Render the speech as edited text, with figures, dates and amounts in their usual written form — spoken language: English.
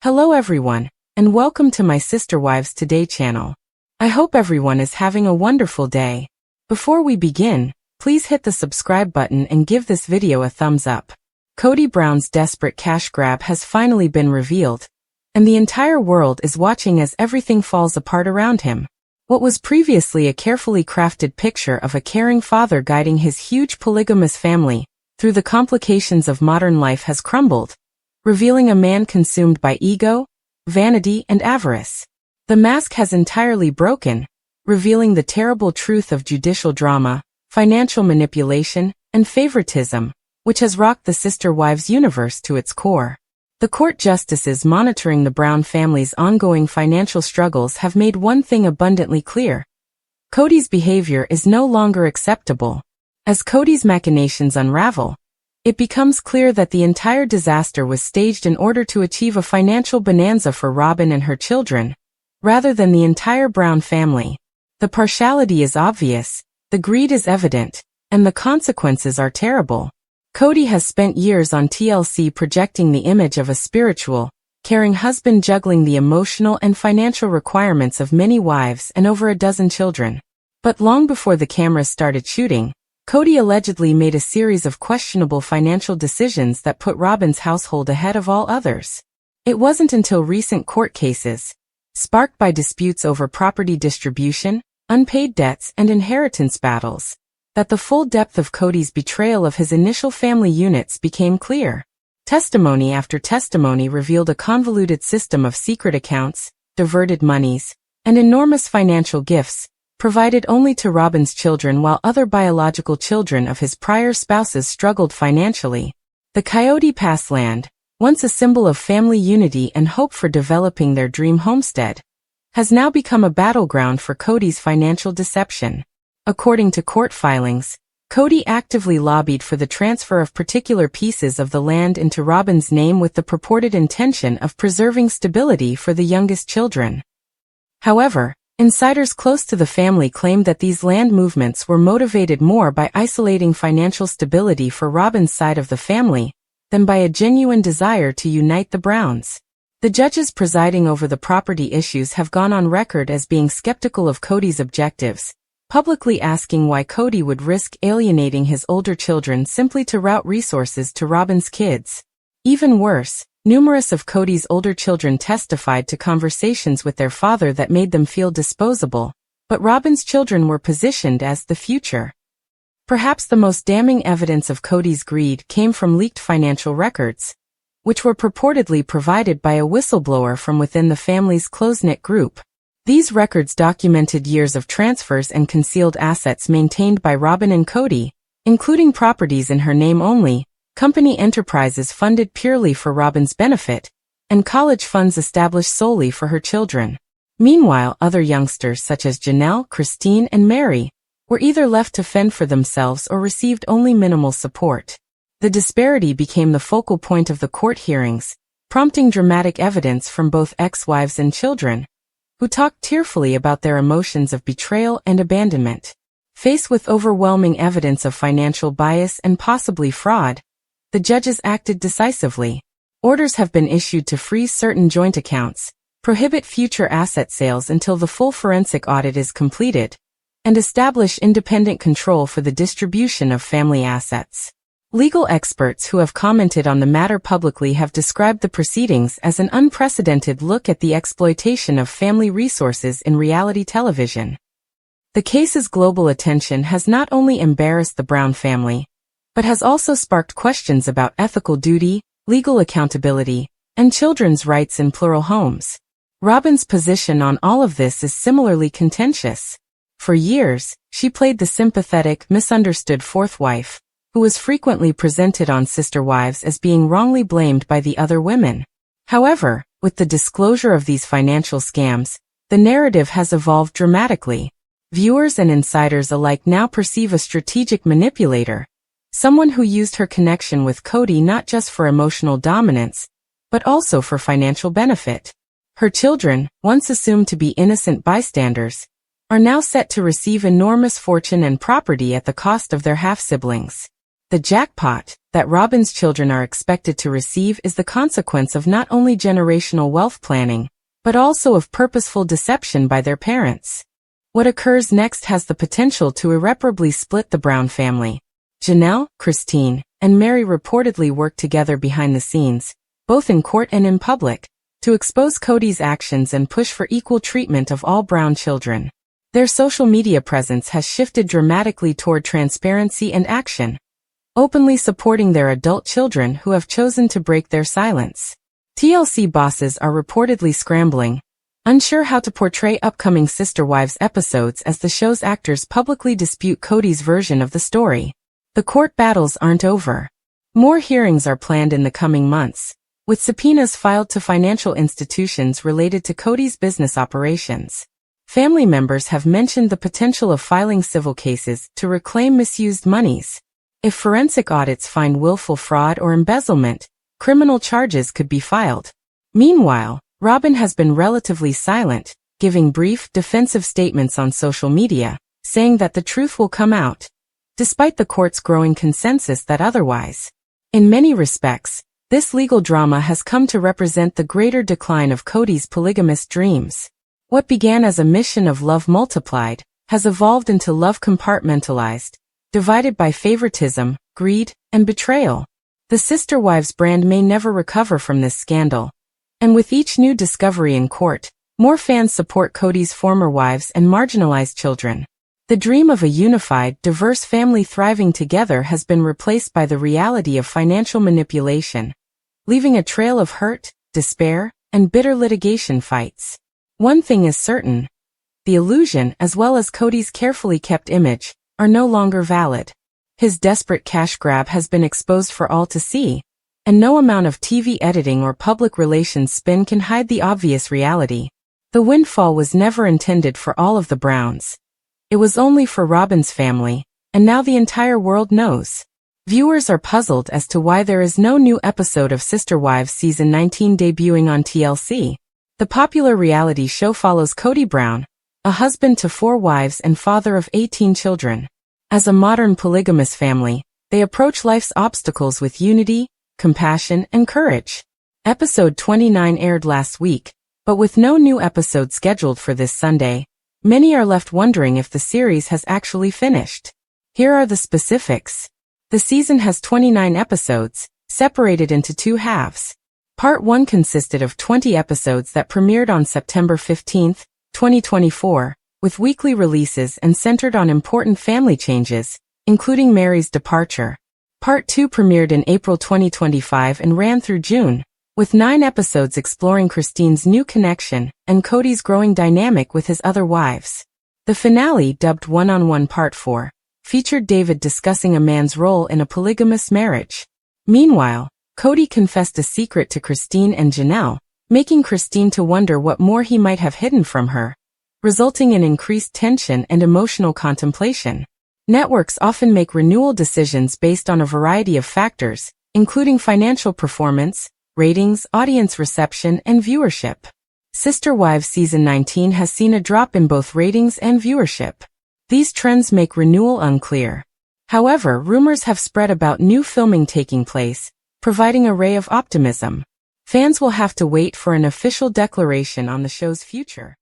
Hello everyone, and welcome to my Sister Wives Today channel. I hope everyone is having a wonderful day. Before we begin, please hit the subscribe button and give this video a thumbs up. Kody Brown's desperate cash grab has finally been revealed, and the entire world is watching as everything falls apart around him. What was previously a carefully crafted picture of a caring father guiding his huge polygamous family through the complications of modern life has crumbled, revealing a man consumed by ego, vanity, and avarice. The mask has entirely broken, revealing the terrible truth of judicial drama, financial manipulation, and favoritism, which has rocked the Sister Wives universe to its core. The court justices monitoring the Brown family's ongoing financial struggles have made one thing abundantly clear. Kody's behavior is no longer acceptable. As Kody's machinations unravel, it becomes clear that the entire disaster was staged in order to achieve a financial bonanza for Robyn and her children, rather than the entire Brown family. The partiality is obvious, the greed is evident, and the consequences are terrible. Kody has spent years on TLC projecting the image of a spiritual, caring husband juggling the emotional and financial requirements of many wives and over a dozen children. But long before the cameras started shooting, Kody allegedly made a series of questionable financial decisions that put Robyn's household ahead of all others. It wasn't until recent court cases, sparked by disputes over property distribution, unpaid debts, and inheritance battles, that the full depth of Kody's betrayal of his initial family units became clear. Testimony after testimony revealed a convoluted system of secret accounts, diverted monies, and enormous financial gifts, provided only to Robyn's children while other biological children of his prior spouses struggled financially. The Coyote Pass land, once a symbol of family unity and hope for developing their dream homestead, has now become a battleground for Kody's financial deception. According to court filings, Kody actively lobbied for the transfer of particular pieces of the land into Robyn's name with the purported intention of preserving stability for the youngest children. However, insiders close to the family claimed that these land movements were motivated more by isolating financial stability for Robyn's side of the family than by a genuine desire to unite the Browns. The judges presiding over the property issues have gone on record as being skeptical of Kody's objectives, publicly asking why Kody would risk alienating his older children simply to route resources to Robyn's kids. Even worse, numerous of Kody's older children testified to conversations with their father that made them feel disposable, but Robyn's children were positioned as the future. Perhaps the most damning evidence of Kody's greed came from leaked financial records, which were purportedly provided by a whistleblower from within the family's close-knit group. These records documented years of transfers and concealed assets maintained by Robyn and Kody, including properties in her name only, company enterprises funded purely for Robyn's benefit, and college funds established solely for her children. Meanwhile, other youngsters such as Janelle, Christine, and Mary were either left to fend for themselves or received only minimal support. The disparity became the focal point of the court hearings, prompting dramatic evidence from both ex-wives and children, who talked tearfully about their emotions of betrayal and abandonment. Faced with overwhelming evidence of financial bias and possibly fraud, the judges acted decisively. Orders have been issued to freeze certain joint accounts, prohibit future asset sales until the full forensic audit is completed, and establish independent control for the distribution of family assets. Legal experts who have commented on the matter publicly have described the proceedings as an unprecedented look at the exploitation of family resources in reality television. The case's global attention has not only embarrassed the Brown family, but has also sparked questions about ethical duty, legal accountability, and children's rights in plural homes. Robyn's position on all of this is similarly contentious. For years, she played the sympathetic, misunderstood fourth wife, who was frequently presented on Sister Wives as being wrongly blamed by the other women. However, with the disclosure of these financial scams, the narrative has evolved dramatically. Viewers and insiders alike now perceive a strategic manipulator, someone who used her connection with Kody not just for emotional dominance, but also for financial benefit. Her children, once assumed to be innocent bystanders, are now set to receive enormous fortune and property at the cost of their half-siblings. The jackpot that Robyn's children are expected to receive is the consequence of not only generational wealth planning, but also of purposeful deception by their parents. What occurs next has the potential to irreparably split the Brown family. Janelle, Christine, and Mary reportedly worked together behind the scenes, both in court and in public, to expose Kody's actions and push for equal treatment of all Brown children. Their social media presence has shifted dramatically toward transparency and action, openly supporting their adult children who have chosen to break their silence. TLC bosses are reportedly scrambling, unsure how to portray upcoming Sister Wives episodes as the show's actors publicly dispute Kody's version of the story. The court battles aren't over. More hearings are planned in the coming months, with subpoenas filed to financial institutions related to Kody's business operations. Family members have mentioned the potential of filing civil cases to reclaim misused monies. If forensic audits find willful fraud or embezzlement, criminal charges could be filed. Meanwhile, Robyn has been relatively silent, giving brief, defensive statements on social media, saying that the truth will come out, despite the court's growing consensus that otherwise. In many respects, this legal drama has come to represent the greater decline of Kody's polygamous dreams. What began as a mission of love multiplied has evolved into love compartmentalized, divided by favoritism, greed, and betrayal. The Sister Wives brand may never recover from this scandal. And with each new discovery in court, more fans support Kody's former wives and marginalized children. The dream of a unified, diverse family thriving together has been replaced by the reality of financial manipulation, leaving a trail of hurt, despair, and bitter litigation fights. One thing is certain: the illusion, as well as Kody's carefully kept image, are no longer valid. His desperate cash grab has been exposed for all to see, and no amount of TV editing or public relations spin can hide the obvious reality. The windfall was never intended for all of the Browns. It was only for Robyn's family, and now the entire world knows. Viewers are puzzled as to why there is no new episode of Sister Wives Season 19 debuting on TLC. The popular reality show follows Kody Brown, a husband to 4 wives and father of 18 children. As a modern polygamous family, they approach life's obstacles with unity, compassion, and courage. Episode 29 aired last week, but with no new episode scheduled for this Sunday, many are left wondering if the series has actually finished. Here are the specifics. The season has 29 episodes, separated into 2 halves. Part 1 consisted of 20 episodes that premiered on September 15, 2024, with weekly releases and centered on important family changes, including Mary's departure. Part 2 premiered in April 2025 and ran through June, with 9 episodes exploring Christine's new connection and Kody's growing dynamic with his other wives. The finale, dubbed One-on-One Part 4, featured David discussing a man's role in a polygamous marriage. Meanwhile, Kody confessed a secret to Christine and Janelle, making Christine to wonder what more he might have hidden from her, resulting in increased tension and emotional contemplation. Networks often make renewal decisions based on a variety of factors, including financial performance, ratings, audience reception, and viewership. Sister Wives Season 19 has seen a drop in both ratings and viewership. These trends make renewal unclear. However, rumors have spread about new filming taking place, providing a ray of optimism. Fans will have to wait for an official declaration on the show's future.